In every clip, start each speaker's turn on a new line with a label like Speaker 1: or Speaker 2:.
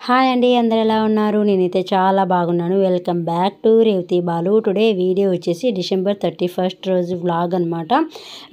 Speaker 1: Hi అండి, అందరు ఎలా ఉన్నారు? నేనైతే చాలా బాగున్నాను. Welcome back to Revathi Balu. Today video వచ్చేసి డిసెంబర్ 31 రోజు వ్లాగ్ అనమాట.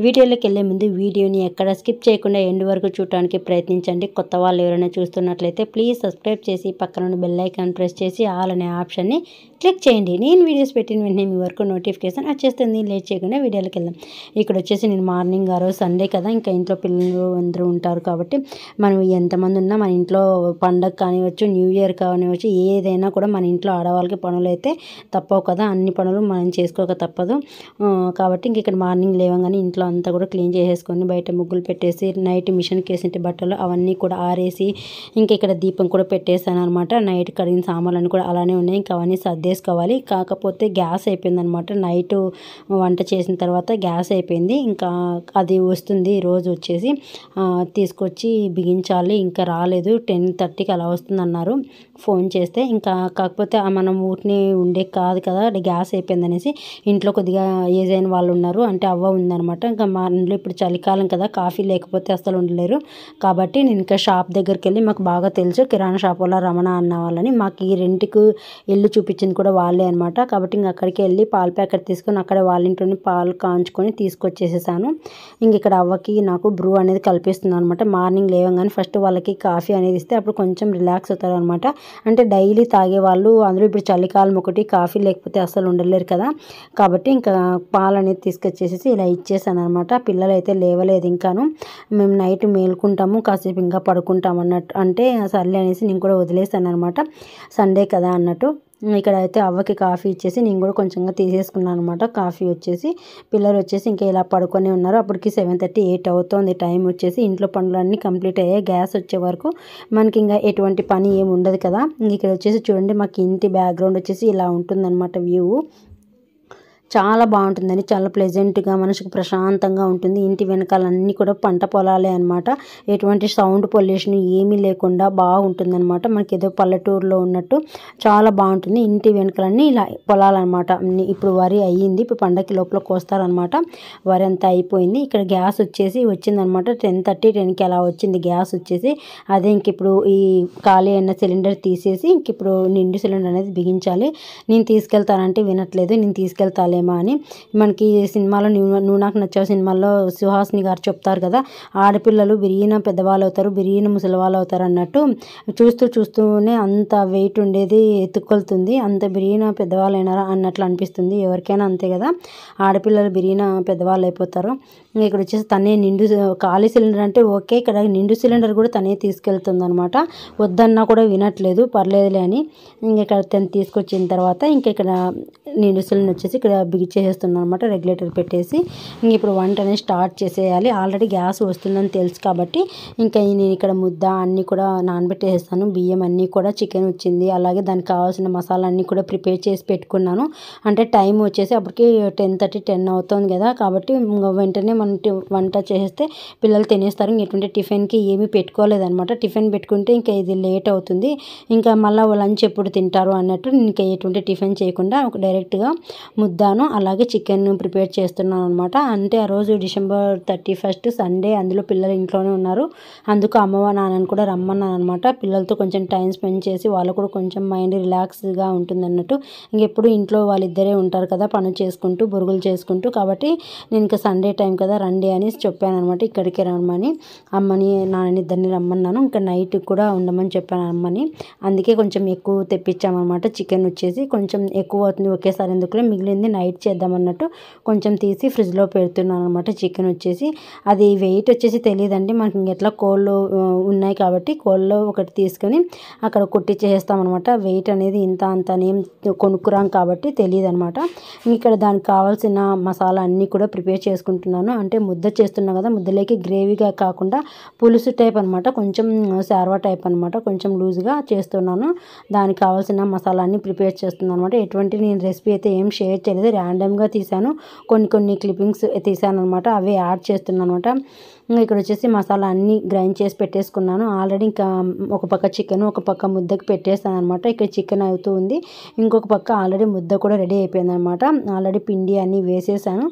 Speaker 1: వీడియోలోకి వెళ్ళే ముందు వీడియోని ఎక్కడ స్కిప్ చేయకుండా ఎండ్ వరకు చూడటానికి ప్రయత్నించండి. కొత్త వాళ్ళు ఎవరైనా చూస్తున్నట్లయితే ప్లీజ్ సబ్స్క్రైబ్ చేసి పక్కన బెల్ ఐకాన్ ప్రెస్ చేసి ఆల్ అనే ఆప్షన్ని క్లిక్ చేయండి. నేను వీడియోస్ పెట్టిన వెంటనే మీ వరకు నోటిఫికేషన్ వచ్చేస్తుంది. లేట్ చేయకుండా వీడియోలోకి వెళ్దాం. ఇక్కడ వచ్చేసి నేను మార్నింగ్ ఆ రోజు సండే కదా, ఇంకా ఇంట్లో పిల్లలు అందరూ ఉంటారు కాబట్టి మనం ఎంతమంది ఉన్నా మన ఇంట్లో పండగ కానివచ్చు, న్యూ ఇయర్ కానివచ్చు, ఏదైనా కూడా మన ఇంట్లో ఆడవాళ్ళకి పనులు అయితే తప్పవు కదా. అన్ని పనులు మనం చేసుకోక తప్పదు. కాబట్టి ఇంక ఇక్కడ మార్నింగ్ లేవగానే ఇంట్లో అంతా కూడా క్లీన్ చేసేసుకొని బయట ముగ్గులు పెట్టేసి నైట్ మిషన్కి వేసింటి బట్టలు అవన్నీ కూడా ఆరేసి ఇంకా ఇక్కడ దీపం కూడా పెట్టేసాను అనమాట. నైట్ కడిగిన సామాన్లు కూడా అలానే ఉన్నాయి. ఇంకా అవన్నీ సర్దేసుకోవాలి. కాకపోతే గ్యాస్ అయిపోయింది అనమాట. నైట్ వంట చేసిన తర్వాత గ్యాస్ అయిపోయింది. ఇంకా అది వస్తుంది రోజు వచ్చేసి తీసుకొచ్చి బిగించాలి. ఇంకా రాలేదు. 10:30కి అలా వస్తుంది అన్నారు ఫోన్ చేస్తే. ఇంకా కాకపోతే మనం ఊరిని ఉండే కాదు కదా, గ్యాస్ అయిపోయింది అనేసి ఇంట్లో కొద్దిగా ఏజ్ అయిన వాళ్ళు ఉన్నారు. అంటే అవ్వ ఉందనమాట. ఇంకా మా ఇంట్లో ఇప్పుడు చలికాలం కదా, కాఫీ లేకపోతే అసలు ఉండలేరు. కాబట్టి నేను ఇంకా షాప్ దగ్గరికి వెళ్ళి, మాకు బాగా తెలుసు కిరాణా షాప్ వల్ల రమణ అన్న వాళ్ళని, మాకు ఈ రెంట్కి ఇల్లు చూపించింది కూడా వాళ్ళే అనమాట. కాబట్టి ఇంక అక్కడికి వెళ్ళి పాల ప్యాకెట్ తీసుకొని అక్కడ వాళ్ళ ఇంట్లోని పాలు కాంచుకొని తీసుకొచ్చేసేసాను. ఇంక ఇక్కడ అవ్వకి నాకు బ్రూ అనేది కల్పిస్తున్నాను అనమాట. మార్నింగ్ లేవగానే ఫస్ట్ వాళ్ళకి కాఫీ అనేది ఇస్తే అప్పుడు కొంచెం రిలాక్స్ అవుతారు అనమాట. అంటే డైలీ తాగే వాళ్ళు అందరూ ఇప్పుడు చలికాలం ఒకటి కాఫీ లేకపోతే అసలు ఉండలేరు కదా. కాబట్టి ఇంకా పాలు అనేది తీసుకొచ్చేసేసి ఇలా ఇచ్చేసాను అనమాట. పిల్లలు అయితే లేవలేదు ఇంకాను. మేము నైట్ మేలుకుంటాము, కాసేపు ఇంకా పడుకుంటాం అన్నట్టు, అంటే సర్లే అనేసి నేను కూడా వదిలేసాను అనమాట. సండే కదా అన్నట్టు. ఇక్కడ అయితే అవ్వకి కాఫీ ఇచ్చేసి నేను కూడా కొంచెంగా తీసేసుకున్నాను అనమాట. కాఫీ వచ్చేసి పిల్లలు వచ్చేసి ఇంకా ఇలా పడుకొని ఉన్నారు. అప్పటికి 7:30, 8 అవుతుంది టైం వచ్చేసి. ఇంట్లో పనులన్నీ కంప్లీట్ అయ్యాయి. గ్యాస్ వచ్చే వరకు మనకి ఇంకా ఎటువంటి పని ఏమి ఉండదు కదా. ఇక్కడ వచ్చేసి చూడండి, మాకు ఇంటి బ్యాక్గ్రౌండ్ వచ్చేసి ఇలా ఉంటుందన్నమాట. వ్యూ చాలా బాగుంటుందని, చాలా ప్లెజెంట్గా మనసుకు ప్రశాంతంగా ఉంటుంది. ఇంటి వెనకాలన్నీ కూడా పంట పొలాలే అనమాట. ఎటువంటి సౌండ్ పొల్యూషన్ ఏమీ లేకుండా బాగుంటుంది అనమాట. మనకి ఏదో పల్లెటూరులో ఉన్నట్టు చాలా బాగుంటుంది. ఇంటి వెనకాలన్నీ ఇలా పొలాలన్నమాట. ఇప్పుడు వరి అయ్యింది, ఇప్పుడు పండగకి లోపల కోస్తారనమాట. వరి అంతా అయిపోయింది. ఇక్కడ గ్యాస్ వచ్చేసి వచ్చిందనమాట. 10:30, 10కి అలా వచ్చింది గ్యాస్ వచ్చేసి. అదే ఇంక ఇప్పుడు ఈ ఖాళీ అయిన సిలిండర్ తీసేసి ఇంక ఇప్పుడు నిండు సిలిండర్ అనేది బిగించాలి. నేను తీసుకెళ్తానంటే వినట్లేదు. నేను తీసుకెళ్తాలే అని మనకి సినిమాలో నువ్వు నాకు నచ్చావు సినిమాలో సుహాసిని గారు చెప్తారు కదా, ఆడపిల్లలు బిరిగిన పెద్దవాళ్ళు అవుతారు, బిరిగిన ముసలి వాళ్ళు అవుతారు అన్నట్టు. చూస్తూనే అంత వెయిట్ ఉండేది ఎత్తుకొలుతుంది, అంత బిరిగిన పెద్దవాళ్ళు అయినారా అన్నట్లు అనిపిస్తుంది. ఎవరికైనా అంతే కదా, ఆడపిల్లలు బిరిగిన పెద్దవాళ్ళు అయిపోతారు. ఇక్కడ వచ్చేసి తనే నిండు ఖాళీ సిలిండర్ అంటే ఓకే, ఇక్కడ నిండు సిలిండర్ కూడా తనే తీసుకెళ్తుంది అనమాట. వద్దన్నా కూడా వినట్లేదు, పర్లేదులే అని. ఇక్కడ తను తీసుకొచ్చిన తర్వాత ఇంకా ఇక్కడ నిండు సిలిండర్ వచ్చేసి ఇక్కడ బిగిచ్చేస్తున్నాను అనమాట. రెగ్యులేటర్ పెట్టేసి ఇంక ఇప్పుడు వంట అనేది స్టార్ట్ చేసేయాలి. ఆల్రెడీ గ్యాస్ వస్తుందని తెలుసు కాబట్టి ఇంకా నేను ఇక్కడ ముద్ద అన్నీ కూడా నానబెట్టేస్తాను. బియ్యం అన్నీ కూడా, చికెన్ వచ్చింది, అలాగే దానికి కావాల్సిన మసాలా అన్నీ కూడా ప్రిపేర్ చేసి పెట్టుకున్నాను. అంటే టైం వచ్చేసి అప్పటికి 10:30, 10 అవుతుంది కదా. కాబట్టి వెంటనే మనం వంట చేస్తే పిల్లలు తినేస్తారు. ఎటువంటి టిఫిన్కి ఏమీ పెట్టుకోలేదన్నమాట. టిఫిన్ పెట్టుకుంటే ఇంకా ఇది లేట్ అవుతుంది, ఇంకా మళ్ళీ లంచ్ ఎప్పుడు తింటారు అన్నట్టు ఇంకా ఎటువంటి టిఫిన్ చేయకుండా డైరెక్ట్గా ముద్దాను అలాగే చికెన్ ప్రిపేర్ చేస్తున్నాను అనమాట. అంటే ఆ రోజు డిసెంబర్ 31 సండే, అందులో పిల్లలు ఇంట్లోనే ఉన్నారు. అందుకు అమ్మవ నాన్నని కూడా రమ్మన్నాను అనమాట. పిల్లలతో కొంచెం టైం స్పెండ్ చేసి వాళ్ళు కూడా కొంచెం మైండ్ రిలాక్స్గా ఉంటుంది అన్నట్టు. ఇంకెప్పుడు ఇంట్లో వాళ్ళిద్దరే ఉంటారు కదా, పనులు చేసుకుంటూ బురుగులు చేసుకుంటూ. కాబట్టి నేను ఇంకా సండే టైం కదా రండి అని చెప్పాను అనమాట. ఇక్కడికి రమ్మని అమ్మని నాన్నని ఇద్దరిని రమ్మన్నాను. ఇంకా నైట్ కూడా ఉండమని చెప్పాను అమ్మని. అందుకే కొంచెం ఎక్కువ తెప్పించామన్నమాట. చికెన్ వచ్చేసి కొంచెం ఎక్కువ అవుతుంది ఒకేసారి ఎందుకులే, మిగిలింది నైట్ చేద్దామన్నట్టు కొంచెం తీసి ఫ్రిడ్జ్లో పెడుతున్నాను అనమాట. చికెన్ వచ్చేసి అది వెయిట్ వచ్చేసి తెలియదండి మనకి, ఎట్లా కోళ్ళు ఉన్నాయి కాబట్టి కోళ్ళు ఒకటి తీసుకొని అక్కడ కొట్టి చేస్తామన్నమాట. వెయిట్ అనేది ఇంత అంతనేం కొనుక్కురాం కాబట్టి తెలియదు అనమాట. ఇక్కడ దానికి కావాల్సిన మసాలా అన్నీ కూడా ప్రిపేర్ చేసుకుంటున్నాను. అంటే ముద్ద చేస్తున్నాను కదా, ముద్దలోకి గ్రేవీగా కాకుండా పులుసు టైప్ అనమాట, కొంచెం శార్వా టైప్ అనమాట, కొంచెం లూజ్గా చేస్తున్నాను. దానికి కావాల్సిన మసాలా అన్ని ప్రిపేర్ చేస్తున్నాను అనమాట. ఎటువంటి నేను రెసిపీ అయితే ఏం షేర్ చేయలేదు, ర్యాండమ్గా తీసాను. కొన్ని క్లిప్పింగ్స్ తీసాను అనమాట, అవే యాడ్ చేస్తున్నాను అనమాట. ఇంకా ఇక్కడ వచ్చేసి మసాలా అన్నీ గ్రైండ్ చేసి పెట్టేసుకున్నాను ఆల్రెడీ. ఇంకా ఒక పక్క చికెన్ ఒక పక్క ముద్దకి పెట్టేస్తాను అనమాట. ఇక్కడ చికెన్ అవుతూ ఉంది, ఇంకొక పక్క ఆల్రెడీ ముద్ద కూడా రెడీ అయిపోయింది అనమాట. ఆల్రెడీ పిండి అన్నీ వేసేసాను.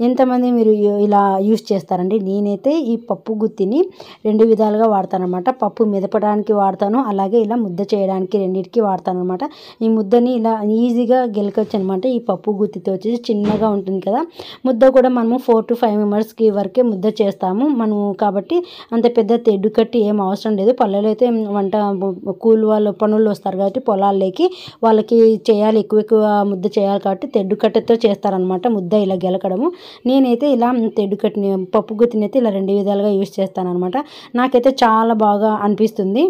Speaker 1: ఎంతమంది మీరు ఇలా యూస్ చేస్తారండి? నేనైతే ఈ పప్పు గుత్తిని 2 విధాలుగా వాడతాను అనమాట. పప్పు మెదపడానికి వాడతాను, అలాగే ఇలా ముద్ద చేయడానికి రెండింటికి వాడతాను అనమాట. ఈ ముద్దని ఇలా ఈజీగా గెలకొచ్చు అనమాట. ఈ పప్పు గుత్తితో వచ్చేసి చిన్నగా ఉంటుంది కదా, ముద్ద కూడా మనము 4 to 5 మెంబర్స్కి వరకే ముద్ద చేస్తాము మనము, కాబట్టి అంత పెద్ద తెడ్డు కట్టి ఏం అవసరం లేదు. పల్లెలో అయితే వంట కూలి వాళ్ళు పనులు వస్తారు కాబట్టి పొలాల్లోకి వాళ్ళకి చేయాలి, ఎక్కువ ముద్ద చేయాలి కాబట్టి తెడ్డు కట్టెతో చేస్తారనమాట ముద్ద ఇలా గెలకడము. నేనైతే ఇలా తెడ్డు కట్టిన పప్పు గుత్తిని అయితే ఇలా 2 విధాలుగా యూస్ చేస్తాను అనమాట. నాకైతే చాలా బాగా అనిపిస్తుంది.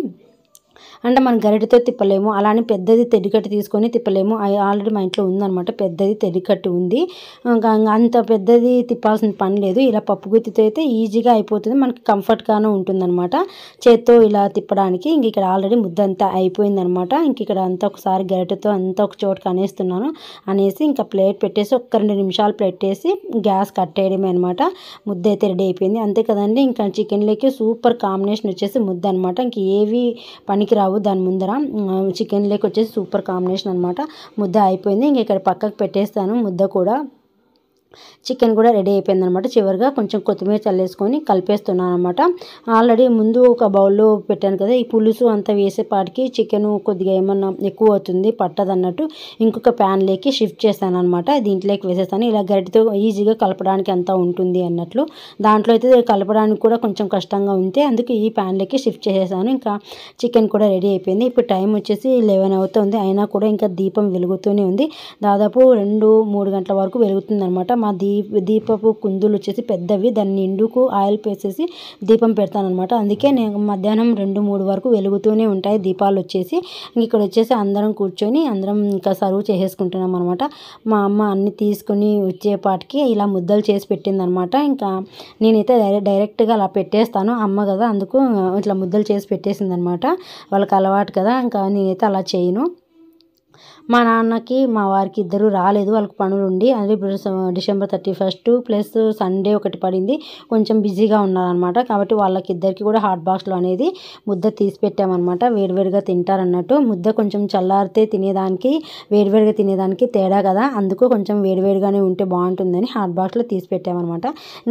Speaker 1: అంటే మనం గరిటెతో తిప్పలేము, అలానే పెద్దది తెడ్డికట్టి తీసుకొని తిప్పలేము. ఆల్రెడీ మా ఇంట్లో ఉందన్నమాట, పెద్దది తెడ్డికట్టి ఉంది. అంత పెద్దది తిప్పాల్సిన పని లేదు. ఇలా పప్పు గుత్తితో అయితే ఈజీగా అయిపోతుంది, మనకి కంఫర్ట్గానే ఉంటుందన్నమాట చేత్తో ఇలా తిప్పడానికి. ఇంక ఇక్కడ ఆల్రెడీ ముద్ద అంతా అయిపోయిందనమాట. ఇంక ఇక్కడ అంతా ఒకసారి గరిటెతో అంతా ఒక చోటుకి అనేస్తున్నాను. అనేసి ఇంకా ప్లేట్ పెట్టేసి ఒక 2 నిమిషాలు పెట్టేసి గ్యాస్ కట్టేయడమే అనమాట. ముద్ద అయితే రెడీ అయిపోయింది. అంతే కదండి, ఇంకా చికెన్లోకి సూపర్ కాంబినేషన్ వచ్చేసి ముద్ద అనమాట. ఇంక ఏవి పనికి రావు దాని ముందర. చికెన్ లేక్ వచ్చేసి సూపర్ కాంబినేషన్ అనమాట. ముద్ద అయిపోయింది. ఇంక ఇక్కడ పక్కకు పెట్టేస్తాను ముద్ద కూడా. చికెన్ కూడా రెడీ అయిపోయింది అనమాట. చివరిగా కొంచెం కొత్తిమీర చల్లేసుకొని కలిపేస్తున్నాను అనమాట. ఆల్రెడీ ముందు ఒక బౌల్లో పెట్టాను కదా, ఈ పులుసు అంతా వేసేపాటికి చికెన్ కొద్దిగా ఏమన్నా ఎక్కువ అవుతుంది పట్టదన్నట్టు ఇంకొక ప్యాన్లోకి షిఫ్ట్ చేశాను అనమాట. దీంట్లోకి వేసేస్తాను. ఇలా గరిటెతో ఈజీగా కలపడానికి అంతా ఉంటుంది అన్నట్లు. దాంట్లో అయితే కలపడానికి కూడా కొంచెం కష్టంగా ఉంటే అందుకు ఈ ప్యాన్లోకి షిఫ్ట్ చేసేసాను. ఇంకా చికెన్ కూడా రెడీ అయిపోయింది. ఇప్పుడు టైం వచ్చేసి 11 అవుతుంది, అయినా కూడా ఇంకా దీపం వెలుగుతూనే ఉంది. దాదాపు 2-3 గంటల వరకు వెలుగుతుంది అనమాట. మా దీపపు కుందులు వచ్చేసి పెద్దవి, దాన్ని నిండుకు ఆయిల్ వేసేసి దీపం పెడతాను అనమాట. అందుకే నేను మధ్యాహ్నం 2-3 వరకు వెలుగుతూనే ఉంటాయి దీపాలు వచ్చేసి. ఇక్కడ వచ్చేసి అందరం కూర్చొని అందరం ఇంకా సర్వ్ చేసేసుకుంటున్నాం అనమాట. మా అమ్మ అన్ని తీసుకొని వచ్చేపాటికి ఇలా ముద్దలు చేసి పెట్టిందనమాట. ఇంకా నేనైతే డైరెక్ట్గా అలా పెట్టేస్తాను, అమ్మ కదా అందుకు ఇట్లా ముద్దలు చేసి పెట్టేసింది అనమాట. వాళ్ళకి అలవాటు కదా, ఇంకా నేనైతే అలా చేయను. మా నాన్నకి మా వారికి ఇద్దరు రాలేదు, వాళ్ళకి పనులు ఉండి. అది ఇప్పుడు December 31 ప్లస్ సండే ఒకటి పడింది, కొంచెం బిజీగా ఉన్నారనమాట. కాబట్టి వాళ్ళకి ఇద్దరికి కూడా హాట్ బాక్స్లో అనేది ముద్ద తీసి పెట్టామన్నమాట. వేడివేడిగా తింటారన్నట్టు. ముద్ద కొంచెం చల్లారితే తినేదానికి వేడివేడిగా తినేదానికి తేడా కదా, అందుకు కొంచెం వేడివేడిగానే ఉంటే బాగుంటుందని హాట్ బాక్స్లో తీసి పెట్టామన్నమాట.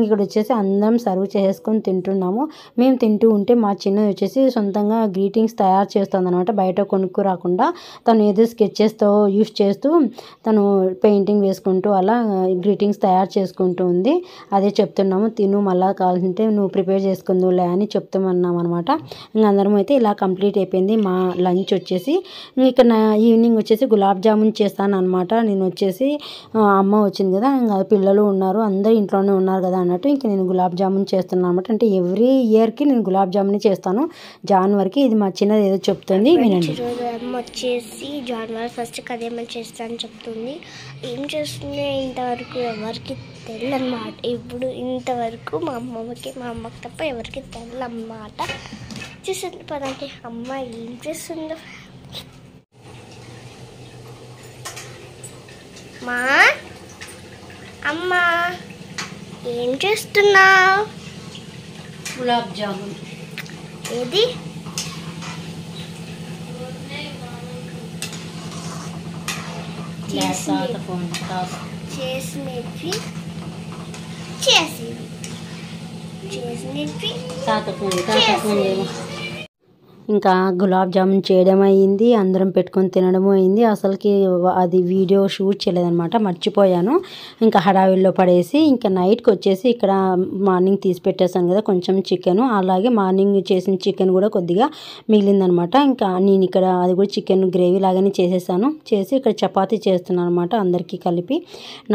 Speaker 1: ఇక్కడ వచ్చేసి అందరం సర్వ్ చేసుకొని తింటున్నాము. మేము తింటూ ఉంటే మా చిన్నది వచ్చేసి సొంతంగా గ్రీటింగ్స్ తయారు చేస్తుంది అనమాట, బయట కొనుక్కు రాకుండా. తను ఏదో స్కెచెస్తో యూస్ చేస్తూ తను పెయింటింగ్ వేసుకుంటూ అలా గ్రీటింగ్స్ తయారు చేసుకుంటూ ఉంది. అదే చెప్తున్నాము, తిను మళ్ళీ కావాలంటే నువ్వు ప్రిపేర్ చేసుకుందులే అని చెప్తామన్నాం అనమాట. ఇంకా అందరం అయితే ఇలా కంప్లీట్ అయిపోయింది మా లంచ్ వచ్చేసి. ఇక్కడ ఈవినింగ్ వచ్చేసి గులాబ్ జామున్ చేస్తాను అనమాట. నేను వచ్చేసి అమ్మ వచ్చింది కదా, ఇంకా పిల్లలు ఉన్నారు, అందరూ ఇంట్లోనే ఉన్నారు కదా అన్నట్టు ఇంక నేను గులాబ్ జామున్ చేస్తున్నాను అనమాట. అంటే ఎవ్రీ ఇయర్కి నేను గులాబ్ జామున్ చేస్తాను జాన్వరికి. ఇది మా చిన్నది ఏదో చెప్తుంది వినండి.
Speaker 2: వచ్చేసి జాన్వరి 1 అదేమని చేస్తా అని చెప్తుంది. ఏం చేస్తుంది ఇంతవరకు ఎవరికి తెలియదు అన్నమాట. ఇప్పుడు ఇంతవరకు మా అమ్మకి తప్ప ఎవరికి తెలియదు అన్నమాట. చూస్తుంది పదండి అమ్మ ఏం చేస్తుందో. మా అమ్మ ఏం చేస్తున్నావు?
Speaker 1: గులాబ్ జామున్
Speaker 2: ఏది చేసినవి
Speaker 1: ఇంకా గులాబ్ జామున్ చేయడం అయ్యింది, అందరం పెట్టుకొని తినడం అయింది. అసలుకి అది వీడియో షూట్ చేయలేదన్నమాట, మర్చిపోయాను. ఇంకా హడావిల్లో పడేసి ఇంకా నైట్కి వచ్చేసి ఇక్కడ మార్నింగ్ తీసి పెట్టేసాను కదా కొంచెం చికెన్, అలాగే మార్నింగ్ చేసిన చికెన్ కూడా కొద్దిగా మిగిలిందనమాట. ఇంకా నేను ఇక్కడ అది కూడా చికెన్ గ్రేవీ లాగానే చేసేసాను. చేసి ఇక్కడ చపాతీ చేస్తున్నాను అనమాట అందరికీ కలిపి.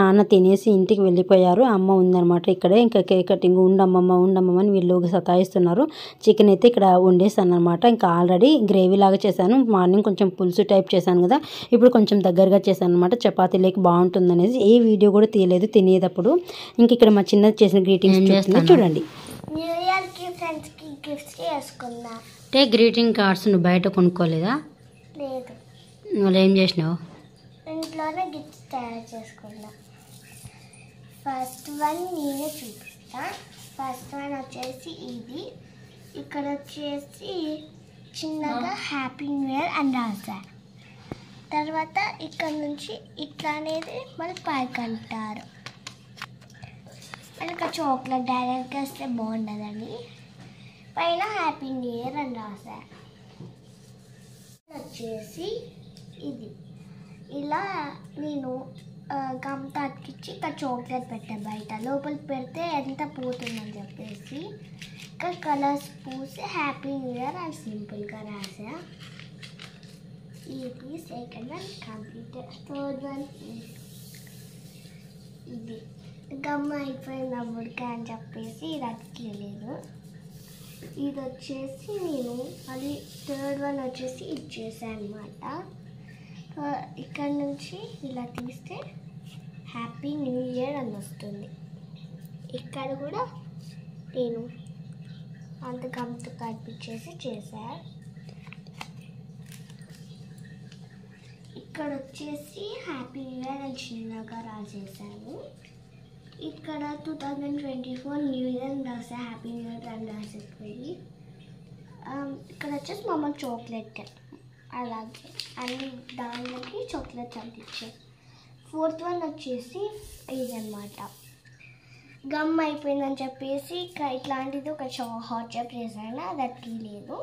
Speaker 1: నాన్న తినేసి ఇంటికి వెళ్ళిపోయారు, అమ్మ ఉందనమాట ఇక్కడే. ఇంకా కేక్ కటింగ్ ఉండమ్మమ్మ అని వీళ్ళు సతాయిస్తున్నారు. చికెన్ అయితే ఇక్కడ వండేసాను అనమాట. ఇంకా ఆల్రెడీ గ్రేవీ లాగా చేశాను, మార్నింగ్ కొంచెం పులుసు టైప్ చేశాను కదా, ఇప్పుడు కొంచెం దగ్గరగా చేశాను అనమాట. చపాతీలోకి బాగుంటుంది అనేసి ఏ వీడియో కూడా తీయలేదు తినేటప్పుడు. ఇంక ఇక్కడ మా చిన్నది చేసిన గ్రీటింగ్స్ చూడండి.
Speaker 2: న్యూ ఇయర్కి ఫ్రెండ్స్కి గిఫ్ట్స్ చేసుకున్నా.
Speaker 1: అంటే గ్రీటింగ్ కార్డ్స్ నువ్వు బయట కొనుక్కోలేదా?
Speaker 2: లేదు.
Speaker 1: నువ్వు ఏం చేసినావు?
Speaker 2: ఇంట్లోనే గిఫ్ట్స్ తయారు చేసుకున్నా. ఫస్ట్ వన్ నేనే చూపిస్తా. ఫస్ట్ వన్ వచ్చేసి ఇది, ఇక్కడ వచ్చేసి చిన్నగా హ్యాపీ న్యూ ఇయర్ అని రాశారు. తర్వాత ఇక్కడ నుంచి ఇట్లా అనేది మనకి పైకి అంటారు. మనకి చాక్లెట్ డైరెక్ట్గా వస్తే బాగుండదని పైన హ్యాపీ న్యూ ఇయర్ అని రాశారు. వచ్చేసి ఇది ఇలా నేను గమ్తో అతికిచ్చి ఇక్కడ చాక్లెట్ పెట్టాను. బయట లోపలికి పెడితే ఎంత పోతుందని చెప్పేసి ఇక్కడ కలర్స్ పూసి హ్యాపీ న్యూ ఇయర్ అని సింపుల్గా రాసా. ఇది second one completed. Third one ఇది గమ్ అయిపోయింది అమ్ముడికి అని చెప్పేసి ఇది అతికిలేదు. ఇది వచ్చేసి నేను అది థర్డ్ వన్ వచ్చేసి ఇచ్చేసాను అనమాట. ఇక్కడ నుంచి ఇలా తీస్తే హ్యాపీ న్యూ ఇయర్ అని వస్తుంది. ఇక్కడ కూడా నేను అంత గమ్తో కనిపించేసి చేశాను. ఇక్కడ వచ్చేసి హ్యాపీ న్యూ ఇయర్ అని చిన్నగా రాసేసాను. ఇక్కడ 2024 న్యూ ఇయర్ అని రాసా, హ్యాపీ న్యూ ఇయర్ అని రాసేపోయి ఇక్కడ వచ్చేసి మా అమ్మ చాక్లెట్ అలాగే అన్ని దానికి చాక్లెట్స్ అంటించాను. ఫోర్త్ వన్ వచ్చేసి ఇదన్నమాట. గమ్ అయిపోయిందని చెప్పేసి ఇట్లాంటిది ఒక హాట్ చాక్ చేశాను, అది అతికిలేదు.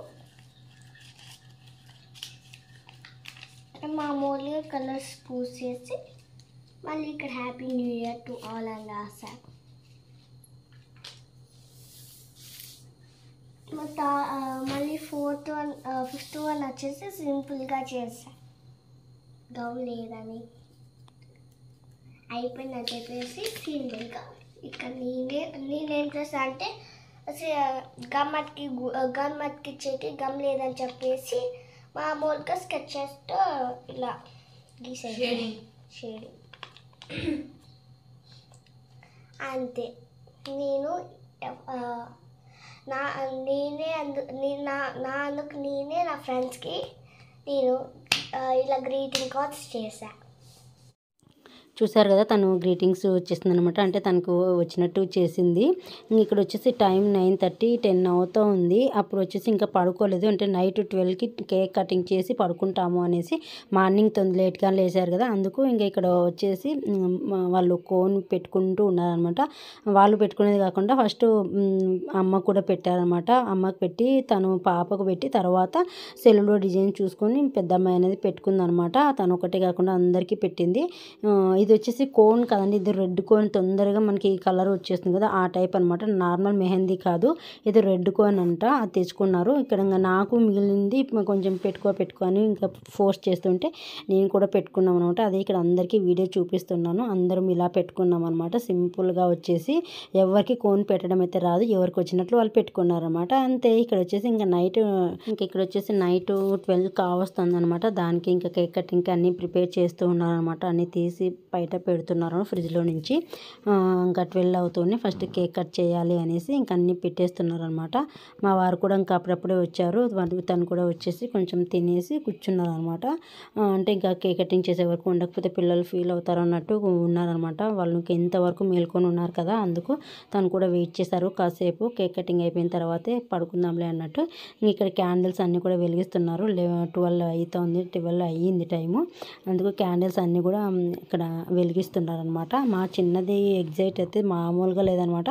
Speaker 2: మామూలుగా కలర్స్ పూసేసి మళ్ళీ ఇక్కడ happy new year to all అని రాశాను. మళ్ళీ ఫిఫ్త్ వన్ వచ్చేసి సింపుల్గా చేశాను. గమ్ లేదని అయిపోయిందని చెప్పేసి సింపుల్గా ఇక్కడ నేనేం చేసా అంటే గమ్ అతికిచ్చేకి గమ్ లేదని చెప్పేసి మామూలుగా స్కెచెస్తో ఇలా గీసేది షేడింగ్ అంతే. నేను నేనే నా ఫ్రెండ్స్కి నేను ఇలా గ్రీటింగ్ కార్డ్స్ చేశాను.
Speaker 1: చూసారు కదా, తను గ్రీటింగ్స్ వచ్చేసింది అనమాట. అంటే తనకు వచ్చినట్టు చేసింది. ఇక్కడ వచ్చేసి టైం 9:30, 10 అవుతూ ఉంది. అప్పుడు వచ్చేసి ఇంకా పడుకోలేదు. అంటే నైట్ 12కి కేక్ కటింగ్ చేసి పడుకుంటాము అనేసి మార్నింగ్ లేట్గా లేసారు కదా, అందుకు ఇంకా ఇక్కడ వచ్చేసి వాళ్ళు కోన్ పెట్టుకుంటూ ఉన్నారనమాట. వాళ్ళు పెట్టుకునేది కాకుండా ఫస్ట్ అమ్మ కూడా పెట్టారనమాట. అమ్మకు పెట్టి తను పాపకు పెట్టి తర్వాత సెల్లులో డిజైన్ చూసుకొని పెద్ద అమ్మాయి అనేది పెట్టుకుందనమాట. తను ఒకటే కాకుండా అందరికీ పెట్టింది. ఇది వచ్చేసి కోన్ కదండి, ఇది రెడ్ కోన్. తొందరగా మనకి కలర్ వచ్చేస్తుంది కదా, ఆ టైప్ అనమాట. నార్మల్ మెహందీ కాదు, ఇది రెడ్ కోన్ అంట. అది తెచ్చుకున్నారు. ఇక్కడ నాకు మిగిలింది కొంచెం పెట్టుకొని ఇంకా ఫోర్స్ చేస్తుంటే నేను కూడా పెట్టుకున్నాం అనమాట. అదే ఇక్కడ అందరికీ వీడియో చూపిస్తున్నాను. అందరం ఇలా పెట్టుకున్నాం అనమాట. సింపుల్గా వచ్చేసి ఎవరికి కోన్ పెట్టడం అయితే రాదు, ఎవరికి వచ్చినట్లు వాళ్ళు పెట్టుకున్నారనమాట. అంతే. ఇక్కడ వచ్చేసి ఇక్కడ వచ్చేసి నైట్ 12 కావస్తుంది అనమాట. దానికి ఇంకా కేక్ కటింగ్కి అన్నీ ప్రిపేర్ చేస్తూ ఉన్నారనమాట. అన్నీ తీసి బయట పెడుతున్నారు ఫ్రిడ్జ్లో నుంచి. ఇంకా 12 అవుతూనే ఫస్ట్ కేక్ కట్ చేయాలి అనేసి ఇంకా అన్నీ పెట్టేస్తున్నారు అనమాట. మా వారు కూడా ఇంకా అప్పుడప్పుడే వచ్చారు. తను కూడా వచ్చేసి కొంచెం తినేసి కూర్చున్నారు అనమాట. అంటే ఇంకా కేక్ కటింగ్ చేసే వరకు ఉండకపోతే పిల్లలు ఫీల్ అవుతారు అన్నట్టు ఉన్నారనమాట. వాళ్ళు ఇంతవరకు మేల్కొని ఉన్నారు కదా, అందుకు తను కూడా వెయిట్ చేశారు కాసేపు. కేక్ కటింగ్ అయిపోయిన తర్వాతే పడుకుందాంలే అన్నట్టు ఇక్కడ క్యాండిల్స్ అన్నీ కూడా వెలిగిస్తున్నారు. 12 అవుతుంది, 12 అయ్యింది టైము. అందుకు క్యాండిల్స్ అన్నీ కూడా ఇక్కడ వెలిగిస్తున్నారనమాట. మా చిన్నది ఎగ్జైట్ అయితే మామూలుగా లేదనమాట.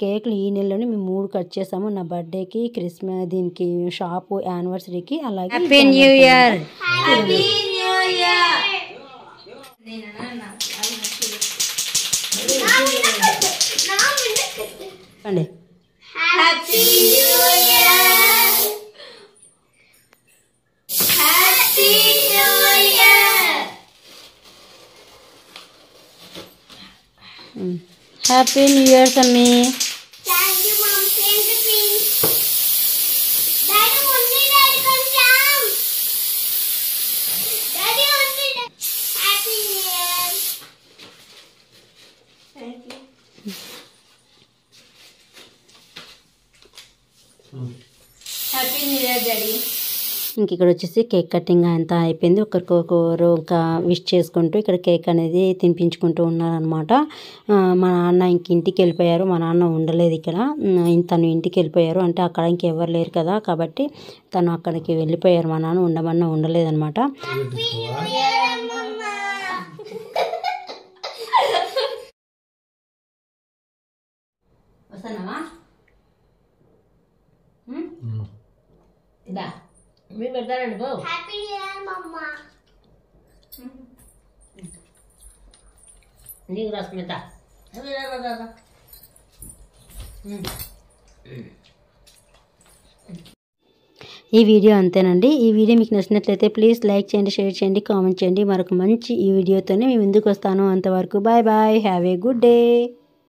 Speaker 1: కేకులు ఈ నెలలోనే మేము 3 కట్ చేసాము. నా బర్త్డేకి, క్రిస్మస్, దీనికి షాపు యానివర్సరీకి, అలాగే హ్యాపీ న్యూ ఇయర్. అండి
Speaker 2: happy new year, happy new year,
Speaker 1: happy new year సమ్మీ.
Speaker 2: Thank you mum. డాడీ ఉంది, డాడీ కొంచెం డాడీ ఉంది. Happy new year. Thank you. Happy new year daddy.
Speaker 1: ఇంక ఇక్కడ వచ్చేసి కేక్ కటింగ్ అంతా అయిపోయింది. ఒకరికొకరు ఇంకా విష్ చేసుకుంటూ ఇక్కడ కేక్ అనేది తినిపించుకుంటూ ఉన్నారనమాట. మా నాన్న ఇంక ఇంటికి వెళ్ళిపోయారు. మా నాన్న ఉండలేదు ఇక్కడ. తను ఇంటికి వెళ్ళిపోయారు, అంటే అక్కడ ఇంకెవరు లేరు కదా కాబట్టి తను అక్కడికి వెళ్ళిపోయారు. మా నాన్న ఉండమన్నా ఉండలేదన్నమాట. వస్తానమ్మా మీరు పెడతారండి బాబు.
Speaker 2: హ్యాపీ న్యూ ఇయర్ మమ్మ.
Speaker 1: నీకు రస్మిత ఈ వీడియో అంతేనండి. ఈ వీడియో మీకు నచ్చినట్లయితే ప్లీజ్ లైక్ చేయండి, షేర్ చేయండి, కామెంట్ చేయండి. మరొక మంచి ఈ వీడియోతోనే మేము ముందుకు వస్తాను. అంతవరకు bye bye, have a good day.